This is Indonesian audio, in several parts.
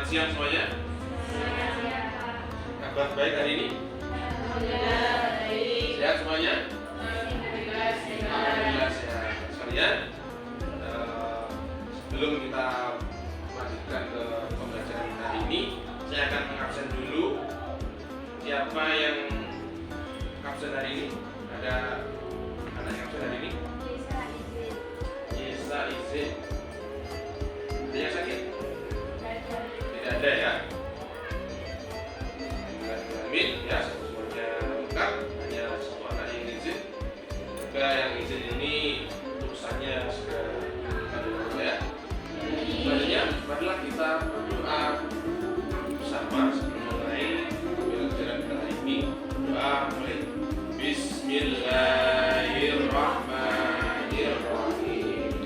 siang semuanya. Kabar baik hari ini? Sehat semuanya? Alhamdulillah sehat. Sekalian, sebelum kita lanjutkan ke pembelajaran hari ini, saya akan mengabsen dulu. Siapa yang absen hari ini? Ada anak yang absen hari ini? Isa izin. Ada yang sakit? Tidak ada ya? Amin ya, semuanya lengkap. Hanya satu anak yang izin. Juga yang izin ini urusannya segera dilakukan ya. Selanjutnya, marilah kita berdoa bersama sebelum mulai pembelajaran kita hari ini. Doa mulai. Bismillahirrahmanirrahim.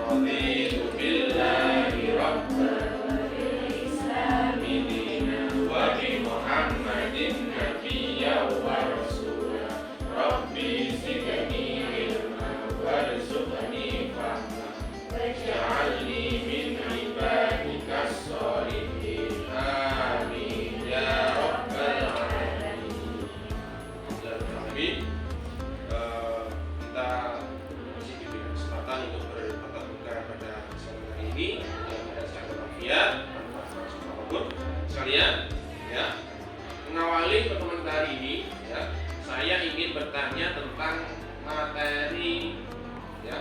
Raditu billahi rabban wa bil islami dinan wa bi Muhammadin nabiyyan wa rasulan. Rabbi zidni ilman warzuqni fahman waj'alni min ibadikas sholihin. Amin ya rabbal alamin. Kita masih diberikan kesempatan untuk bertatap muka pada siang hari ini yang pada siang walafiat tanpa apapun sekalian ya. Mengawali pertemuan kita hari ini ya, saya ingin bertanya tentang materi ya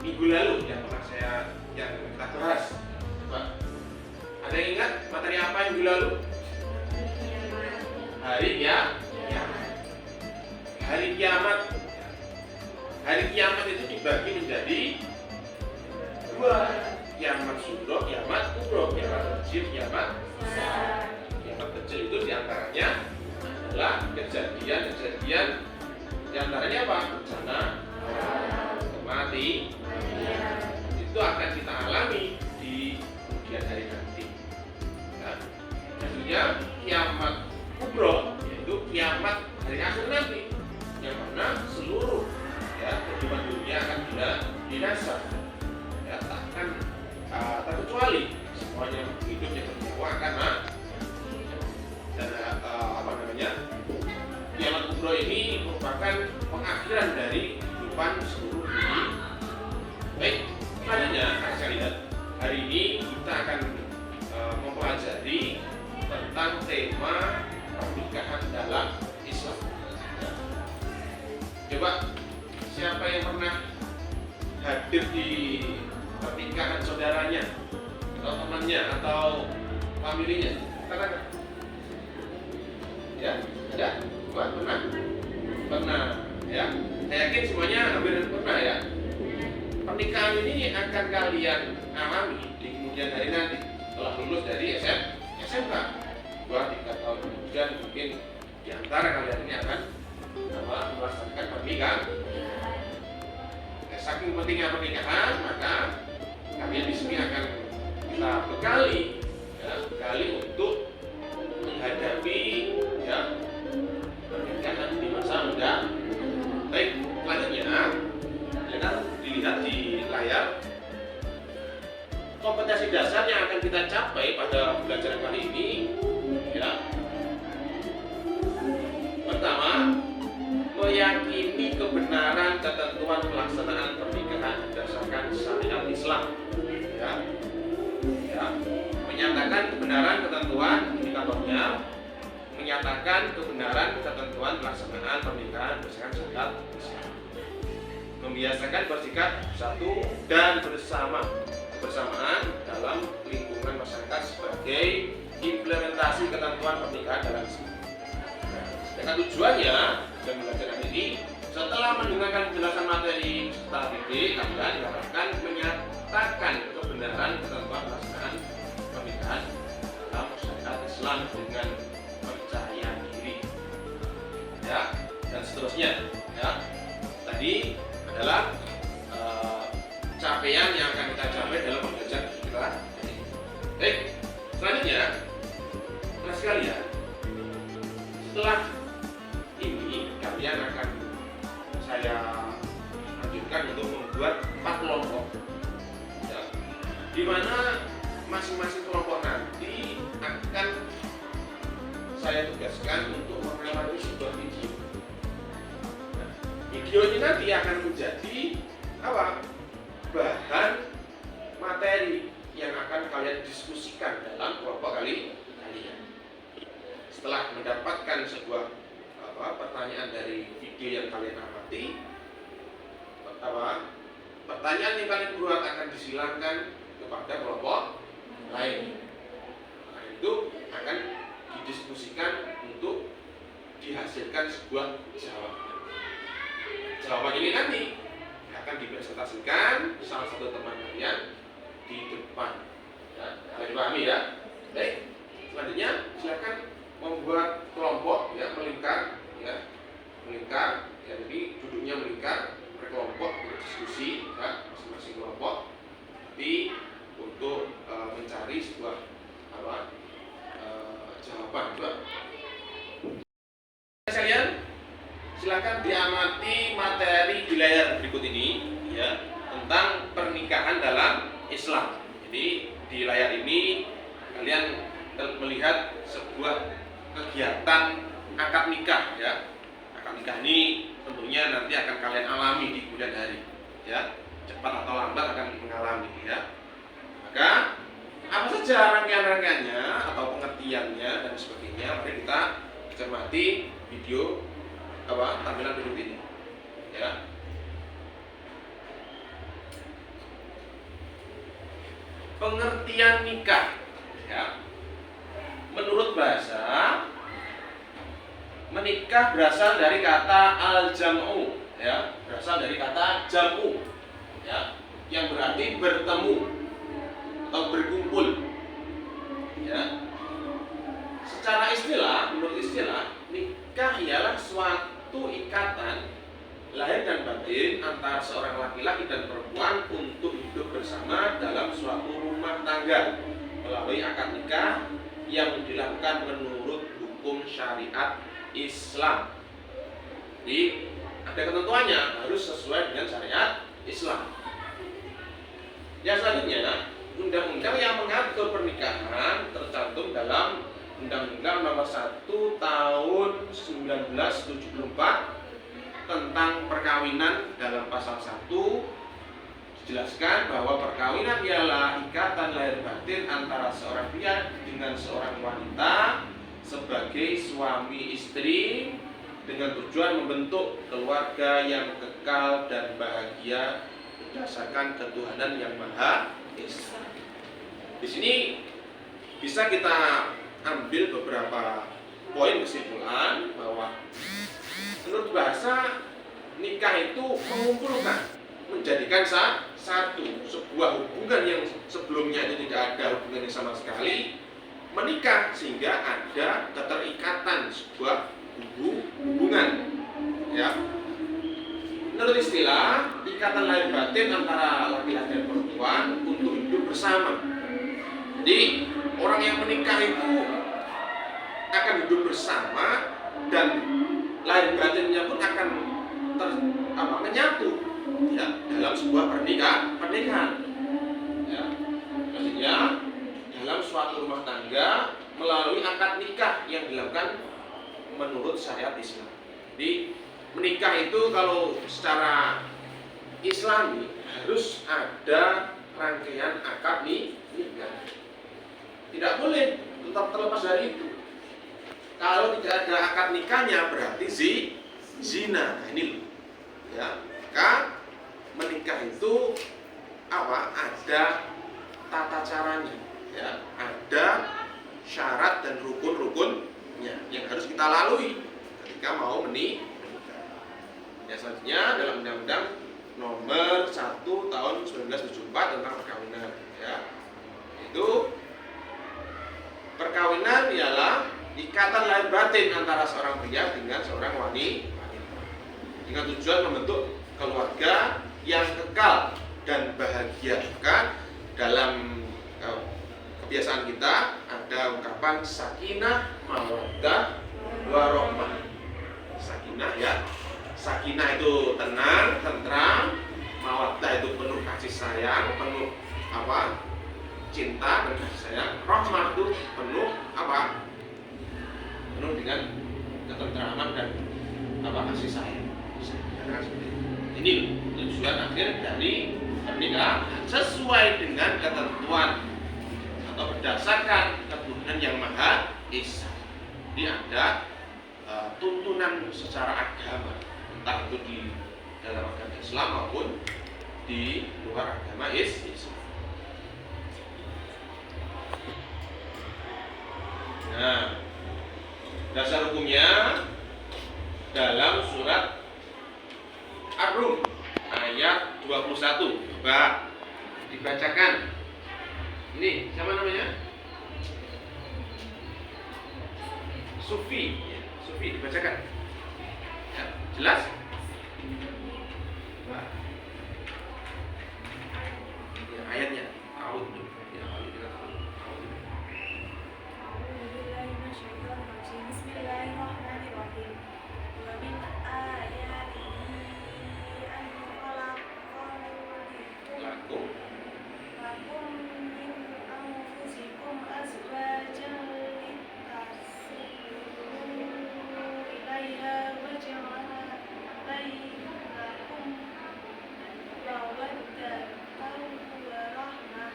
minggu lalu yang pernah kita bahas. Coba, ada yang ingat materi apa minggu lalu? Hari kiamat. Hari kiamat. Hari kiamat itu dibagi menjadi dua, kiamat sugro, kiamat kubro, kiamat kecil, kiamat besar. Kiamat kecil itu diantaranya adalah kejadian diantaranya apa? Bencana, mati, itu akan kita alami di kemudian hari nanti. Nah, selanjutnya kiamat kubro, yaitu kiamat hari akhir nanti, yang mana seluruh kehidupan dunia akan binasa ya, takkan terkecuali semuanya hidup yang bernyawa akan dan kiamat kubro ini merupakan pengakhiran dari kehidupan seluruh dunia. Baik, selanjutnya sekalian, hari ini kita akan mempelajari tentang tema pernikahan dalam Islam. Coba, siapa yang pernah hadir di pernikahan saudaranya atau temannya atau familinya? Katakan. Ya, ada? Coba, pernah? Pernah, ya. Saya yakin semuanya hampir pernah ya. Pernikahan ini akan kalian alami di kemudian hari nanti setelah lulus dari SMK. 2-3 tahun kemudian mungkin di antara kalian ini akan melaksanakan pernikahan. Saking pentingnya pernikahan, maka kalian di sini akan kita bekali untuk menghadapi pernikahan di masa muda. Baik, selanjutnya silakan dilihat di layar kompetensi dasar yang akan kita capai pada pembelajaran kali ini. Ya. Pertama, meyakini kebenaran ketentuan pelaksanaan pernikahan berdasarkan syariat Islam. Menyatakan kebenaran ketentuan indikatornya, menyatakan kebenaran ketentuan pelaksanaan pernikahan berdasarkan syariat Islam. Membiasakan bersikap satu dan bersamaan dalam lingkungan masyarakat sebagai implementasi ketentuan pernikahan dalam Islam. Dengan tujuannya dan pembelajaran ini, setelah mendengarkan penjelasan materi serta didik, kalian diharapkan menyatakan kebenaran ketentuan pelaksanaan pernikahan dalam masyarakat Islam dengan percaya diri, ya, dan seterusnya. Ya, tadi adalah capaian yang akan kita capai dalam pembelajaran kita. Baik, selanjutnya, kelas kalian, setelah ini kalian akan saya anjurkan untuk membuat 4 kelompok, ya, di mana masing-masing kelompok nanti akan saya tugaskan untuk mengamati sebuah video. Nah, video ini nanti akan menjadi apa? Bahan materi yang akan kalian diskusikan dalam kelompok kalian. Setelah mendapatkan sebuah pertanyaan dari video yang kalian amati, pertanyaan yang kalian buat akan disilakan kepada kelompok lain. Nah, itu akan didiskusikan untuk dihasilkan sebuah jawaban. Jawaban ini nanti akan dipresentasikan salah satu teman kalian di depan. Ya, kalian pahami ya? Baik. Selanjutnya silakan membuat kelompok ya, melingkar ya. Melingkar ya, jadi duduknya melingkar berkelompok berdiskusi ya, masing-masing kelompok untuk mencari sebuah jawaban. Kalian silakan diamati materi di layar berikut ini ya, tentang pernikahan dalam Islam. Jadi di layar ini kalian melihat sebuah kegiatan akad nikah ya. Akad nikah ini tentunya nanti akan kalian alami di kemudian hari ya, cepat atau lambat akan mengalami ya. Maka apa saja rangkaian-rangkaiannya atau pengertiannya dan sebagainya, mari kita cermati video tampilan berikut ini ya. Pengertian nikah ya. Menurut bahasa, menikah berasal dari kata al-jam'u ya, berasal dari kata jam'u ya, yang berarti bertemu atau berkumpul ya. Secara istilah, menurut istilah, nikah ialah suatu ikatan lahir dan batin antara seorang laki-laki dan perempuan untuk hidup bersama dalam suatu rumah tangga melalui akad nikah yang dilakukan menurut hukum syariat Islam. Jadi ada ketentuannya, harus sesuai dengan syariat Islam. Yang selanjutnya, undang-undang yang mengatur pernikahan tercantum dalam Undang-Undang Nomor 1 Tahun 1974 tentang perkawinan. Dalam pasal 1 dijelaskan bahwa perkawinan ialah ikatan lahir batin antara seorang pria dengan seorang wanita sebagai suami istri dengan tujuan membentuk keluarga yang kekal dan bahagia berdasarkan ketuhanan yang Maha Esa. Di sini bisa kita ambil beberapa poin kesimpulan bahwa menurut bahasa nikah itu mengumpulkan, menjadikan satu sebuah hubungan yang sebelumnya itu tidak ada hubungan yang sama sekali, menikah sehingga ada keterikatan sebuah hubungan ya. Menurut istilah, ikatan lahir batin antara laki-laki dan perempuan untuk hidup bersama. Jadi orang yang menikah itu akan hidup bersama dan lahir batinnya pun akan menyatu ya, dalam sebuah pernikahan ya. Maksudnya dalam suatu rumah tangga melalui akad nikah yang dilakukan menurut syariat Islam. Jadi menikah itu kalau secara Islami harus ada rangkaian akad nikah. Tidak boleh tetap terlepas dari itu. Kalau tidak ada akad nikahnya berarti zina. Nah, ini loh. Ya, maka menikah itu ada tata caranya, ya, ada syarat dan rukun-rukunnya yang harus kita lalui ketika mau menikah. Ya, selanjutnya dalam Undang-Undang Nomor 1 Tahun 1974 tentang perkawinan, ya, itu perkawinan ialah ikatan lahir batin antara seorang pria dengan seorang wanita dengan tujuan membentuk keluarga yang kekal dan bahagia. Maka dalam kebiasaan kita ada ungkapan sakinah, mawaddah, warahmah. Sakinah ya, sakinah itu tenang, tentram, mawaddah itu penuh kasih sayang, penuh cinta dan kasih sayang. Rahmah itu penuh apa? Penuh dengan ketentraman dan apa? Kasih sayang. Ini tujuan akhir dari pernikahan sesuai dengan ketentuan atau berdasarkan ketuhanan yang Maha Esa. Ini ada tuntunan secara agama, entah itu di dalam agama Islam maupun di luar agama Islam. Nah, dasar hukumnya dalam surat Ar-Rum ayat 21. Coba dibacakan. Ini siapa namanya? Sufi. Sufi, dibacakan. Ya, jelas? Nah. Ya, ayatnya. A'udzu. Ya, kita tahu. Bismillahirrahmanirrahim. Wa min ayatihi an Lakum lakum min anfusikum azwajan litaskunu ilaiha wa ja'ala bainakum mawaddatan wa rahmah.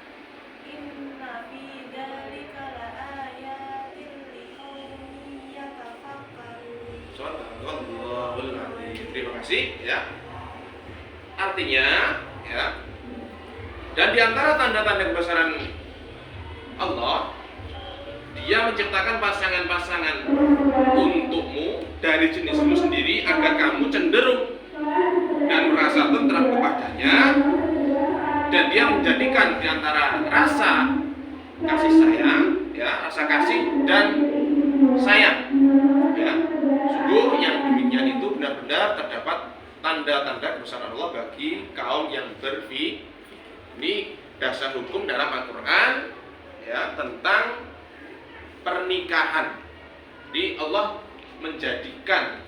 Inna fi dzalika laayatin liqaumin yatafakkarun. Shadaqallahul adzim. Terima kasih ya. Artinya ya. Dan di antara tanda-tanda kebesaran Allah, Dia menciptakan pasangan-pasangan untukmu dari jenismu sendiri agar kamu cenderung dan merasa tentram kepadanya, dan Dia menjadikan di antara rasa kasih sayang, ya, rasa kasih dan sayang, ya. Sungguh yang demikian itu benar-benar terdapat tanda-tanda kebesaran Allah bagi kaum yang berfikir. Ini dasar hukum dalam Al-Quran ya, tentang pernikahan. Jadi Allah menjadikan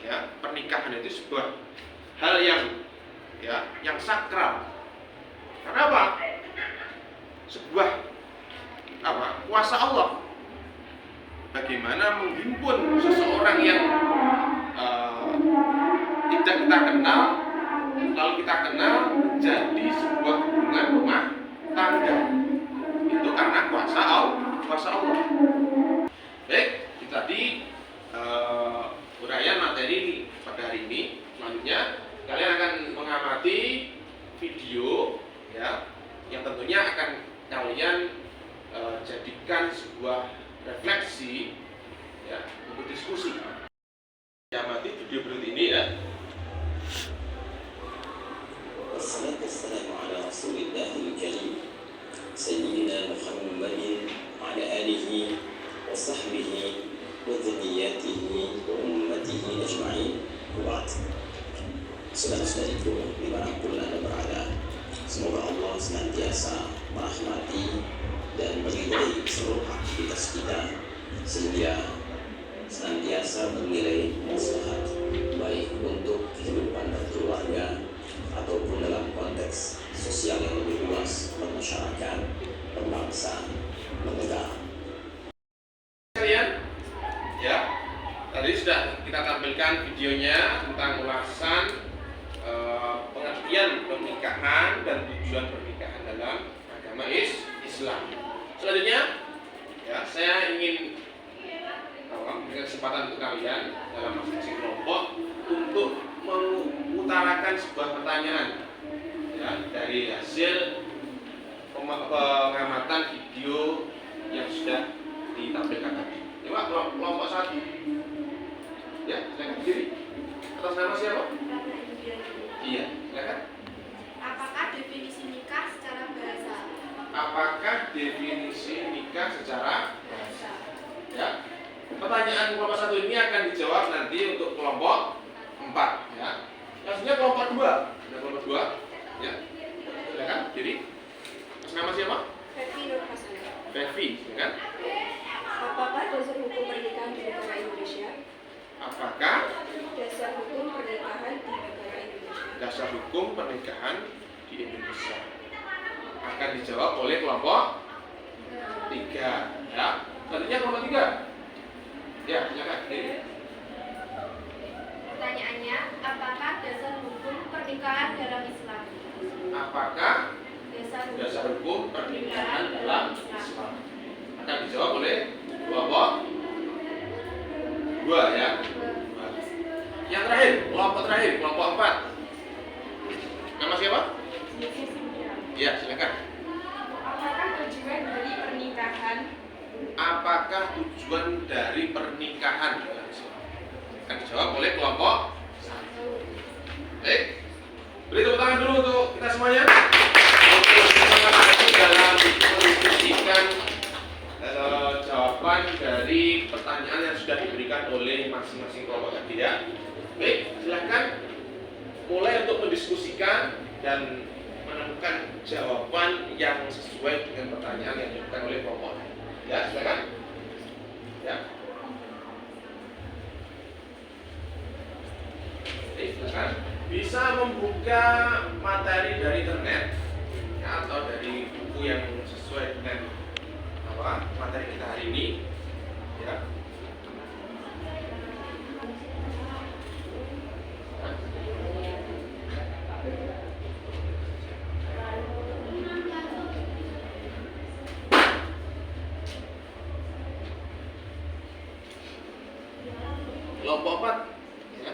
ya, pernikahan itu sebuah hal yang sakral. Karena apa? Sebuah kuasa Allah. Bagaimana menghimpun seseorang yang tidak kita kenal, lalu kita kenal menjadi sebuah hubungan rumah tangga. Itu karena kuasa Allah. Baik, itu tadi uraian materi pada hari ini. Selanjutnya kalian akan mengamati video ya, yang tentunya akan kalian jadikan sebuah refleksi ya, untuk diskusi. Amati video berikut ini ya. والصلاة والسلام على رسول الله الكريم سيدنا محمد وعلى آله وصحبه وذرياته وأمته أجمعين وبعد. Saudara-saudariku dimanapun Anda berada, semoga Allah senantiasa merahmati dan meridai seluruh aktivitas kita sehingga senantiasa bernilai maslahat baik untuk kehidupan berkeluarga ataupun dalam konteks sosial yang lebih luas, bermasyarakat, berbangsa, bernegara. Kalian, ya, tadi sudah kita tampilkan videonya tentang ulasan pengertian pernikahan dan tujuan pernikahan dalam agama Islam. Selanjutnya, ya, saya ingin memberikan kesempatan untuk kalian dalam masing-masing kelompok untuk mengutarakan sebuah pertanyaan ya, dari hasil pengamatan video yang sudah ditampilkan tadi. Coba kelompok satu, ya, silakan berdiri. Atas nama siapa? Iya, silakan. Apakah definisi nikah secara bahasa? Apakah definisi nikah secara bahasa? Ya. Pertanyaan kelompok satu ini akan dijawab nanti untuk kelompok 4 ya. Maksudnya kelompok 2. Ada kelompok 2 ya. Silakan. Jadi atas nama siapa? Fevi Nur Hasanah. Fevi, silakan. Apakah dasar hukum pernikahan di negara Indonesia? Apakah Dasar hukum pernikahan di negara Indonesia. dasar hukum pernikahan di Indonesia? akan dijawab oleh kelompok 3 ya. Selanjutnya kelompok 3. Ya, silakan. Pertanyaannya, apakah dasar hukum pernikahan dalam Islam? Apakah Dasar dasar hukum pernikahan dalam Islam? Akan dijawab oleh kelompok 2 ya. Yang terakhir, kelompok 4. Nama siapa? Ya, silakan. Apakah tujuan dari pernikahan? Apakah tujuan dari pernikahan dalam Islam? Akan dijawab oleh kelompok 1. Baik. Beri tepuk tangan dulu untuk kita semuanya. Untuk semangat dalam mendiskusikan jawaban dari pertanyaan yang sudah diberikan oleh masing-masing kelompok tadi ya. Baik, silakan mulai untuk mendiskusikan dan menemukan jawaban yang sesuai dengan pertanyaan yang diberikan oleh kelompok. Ya, silakan. Ya. Oke, silakan. Bisa membuka materi dari internet ya, atau dari buku yang sesuai dengan materi kita hari ini. Ya. Kelompok 4 ya.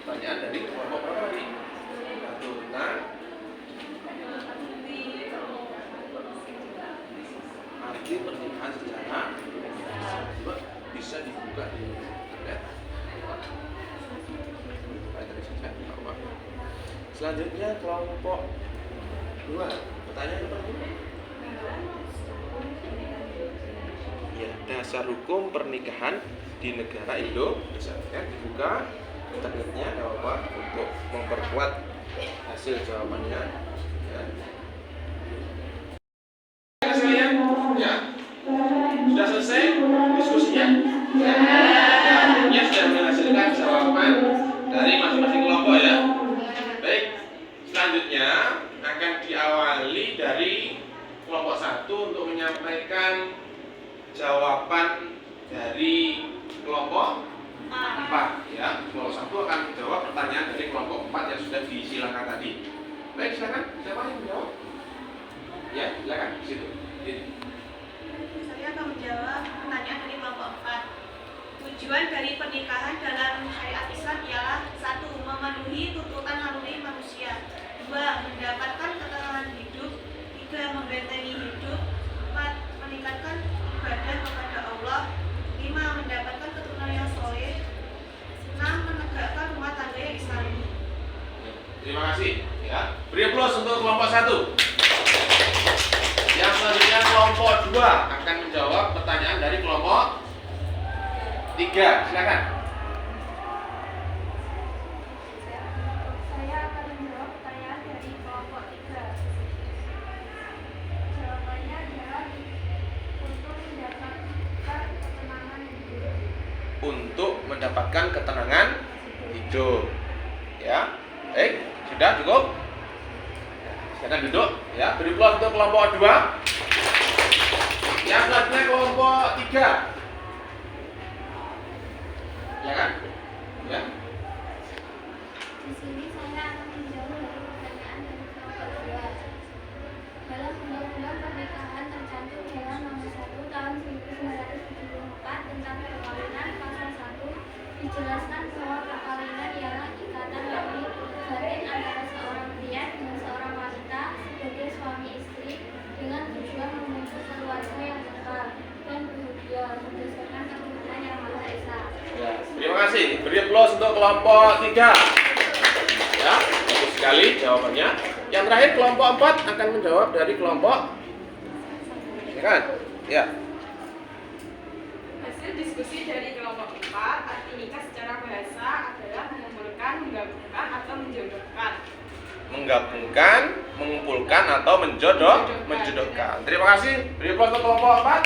Pertanyaan dari kelompok berapa tadi? Satu tentang arti pernikahan secara bisa dibuka di internet. Selanjutnya kelompok 2. Pertanyaan apa ini? Ya, dasar hukum pernikahan di negara Indonesia. Ya, dibuka internetnya apa untuk memperkuat hasil jawabannya. Ya. Ya, sudah selesai diskusinya. Ya, sudah menghasilkan jawaban dari masing-masing kelompok ya. Baik, selanjutnya akan diawali dari kelompok 1 untuk menyampaikan jawaban dari kelompok 4 ya. Kelompok 1 akan menjawab pertanyaan dari kelompok 4 yang sudah disilakan tadi. Baik, silakan. Siapa yang menjawab? Ya, silakan di situ. Saya akan menjawab pertanyaan dari kelompok 4. Tujuan dari pernikahan dalam syariat Islam ialah 1. Memenuhi tuntutan naluri manusia, 2. Mendapatkan ketenangan hidup, 3. Membentengi hidup, 4. Meningkatkan ibadah kepada Allah, 5. Mendapatkan keturunan yang soleh, 6. Menegakkan rumah tangga yang islami. Terima kasih ya. Beri aplaus untuk kelompok 1. Yang selanjutnya kelompok 2 akan menjawab pertanyaan dari kelompok 3. Silakan. Saya akan menjawab pertanyaan dari kelompok 3. Jawabannya adalah untuk mendapatkan ketenangan hidup. Untuk mendapatkan ketenangan hidup. Ya. Baik, sudah cukup? Silakan duduk ya. Beri aplaus untuk kelompok 2. Yang selanjutnya kelompok 3. Silakan. Ya. Di sini saya akan menjawab dari pertanyaan dari kelompok 2. Dalam Undang-Undang Pernikahan tercantum dalam Nomor 1 Tahun 1974 tentang perkawinan pasal 1 dijelaskan bahwa perkawinan ialah ikatan naluri batin antara seorang pria dengan seorang wanita sebagai suami istri dengan tujuan membentuk keluarga yang kekal dan bahagia berdasarkan ketuhanan yang Maha Esa. Ya, terima kasih. Beri aplaus untuk kelompok 3. Ya, bagus sekali jawabannya. Yang terakhir kelompok 4 akan menjawab dari kelompok. Silakan. Ya. Hasil diskusi dari kelompok 4, arti nikah secara bahasa adalah mengumpulkan, menggabungkan, atau menjodohkan. Menggabungkan, mengumpulkan atau menjodohkan. Terima kasih. Beri aplaus untuk kelompok 4.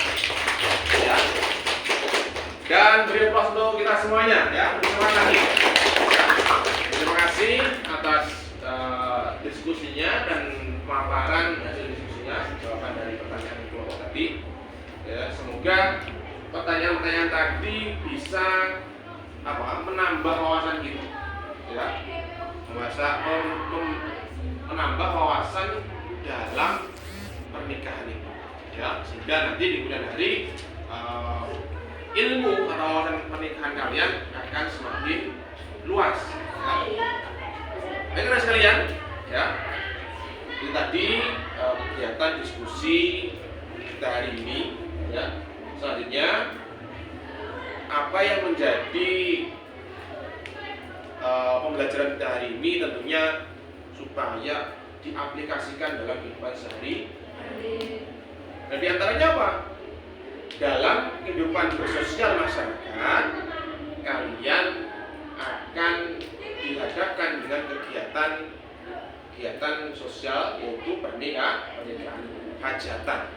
Ya. Dan beri aplaus untuk kita semuanya ya. Terima kasih. Terima kasih atas diskusinya dan pemaparan hasil diskusinya. pertanyaan-pertanyaan tadi bisa menambah wawasan kita, ya, menambah wawasan dalam pernikahan itu, ya, sehingga nanti di kemudian hari ilmu atau wawasan pernikahan kalian akan semakin luas. Baiklah sekalian, ya, ini tadi kegiatan diskusi kita hari ini, ya. Selanjutnya, apa yang menjadi pembelajaran kita hari ini tentunya supaya diaplikasikan dalam kehidupan sehari-hari. Dan diantaranya apa? Dalam kehidupan bersosial masyarakat, kalian akan dihadapkan dengan kegiatan sosial, yaitu pernikahan, hajatan.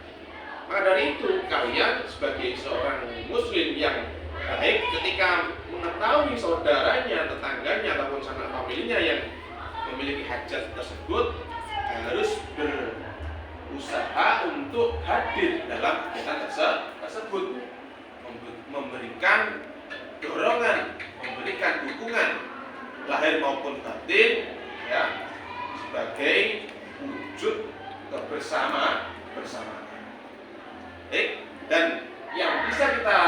Maka dari itu, kalian sebagai seorang muslim yang baik, ketika mengetahui saudaranya, tetangganya, ataupun sanak familinya yang memiliki hajat tersebut, harus berusaha untuk hadir dalam kegiatan tersebut, memberikan dorongan, memberikan dukungan lahir maupun batin, ya, sebagai wujud kebersamaan. Dan yang bisa kita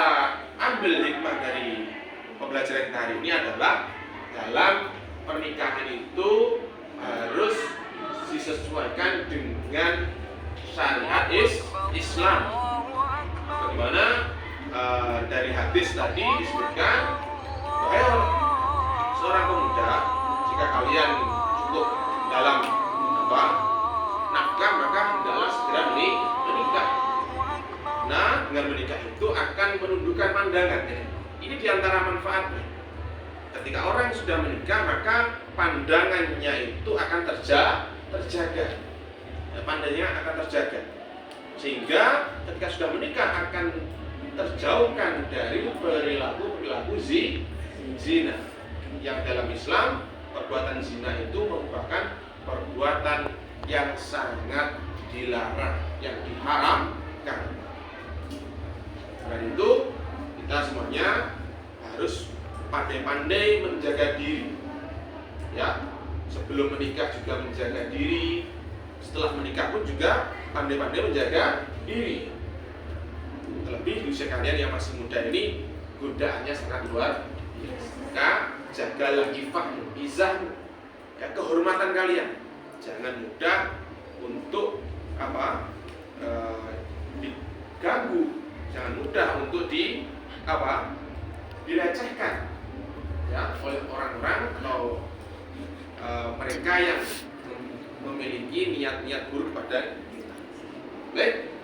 ambil hikmah dari pembelajaran kita hari ini adalah dalam pernikahan itu harus disesuaikan dengan syariat Islam. Bagaimana dari hadis tadi disebutkan, wahai seorang pemuda, jika kalian cukup dalam nafkah, maka hendaklah segera menikah. Nah, dengan menikah itu akan menundukkan pandangan. Ini diantara manfaatnya. Ketika orang sudah menikah, maka pandangannya itu akan terjaga. Pandangannya akan terjaga. Sehingga ketika sudah menikah akan terjauhkan dari perilaku zina. Yang dalam Islam, perbuatan zina itu merupakan perbuatan yang sangat dilarang, yang diharamkan. Dan itu kita semuanya harus pandai-pandai menjaga diri, ya. Sebelum menikah juga menjaga diri, setelah menikah pun juga pandai-pandai menjaga diri. Terlebih di usia kalian yang masih muda ini, godaannya sangat luar biasa. Maka jagalah izahmu, ya, kehormatan kalian. Jangan mudah untuk diganggu. Jangan mudah untuk dilecehkan, ya, oleh orang-orang atau mereka yang memiliki niat-niat buruk pada kita. Baik,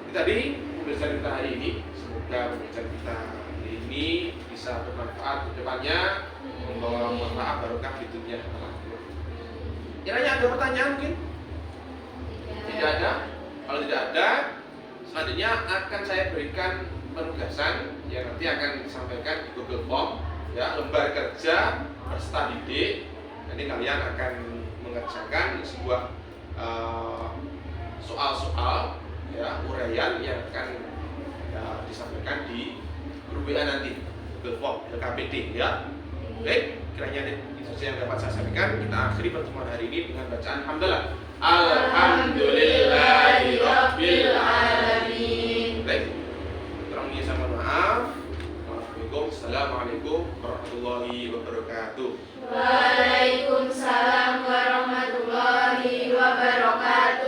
ini tadi pembelajaran kita hari ini. Semoga pembelajaran kita hari ini bisa bermanfaat ke depannya, membawa manfaat barokah di dunia dan akhirat. Kiranya ada pertanyaan mungkin? Tidak ada? Kalau tidak ada, selanjutnya akan saya berikan penugasan yang nanti akan disampaikan di Google Form, ya, lembar kerja study day. Nanti kalian akan mengerjakan sebuah soal-soal, ya, uraian yang akan disampaikan di grup WA nanti, Google Form LKPD, ya. Baik, kiranya itu saja yang dapat saya sampaikan. Kita akhiri pertemuan hari ini dengan bacaan hamdalah. Alhamdulillahirabbil alamin. Baik. Terima kasih, sama maaf. Assalamualaikum warahmatullahi wabarakatuh. Waalaikumsalam warahmatullahi wabarakatuh.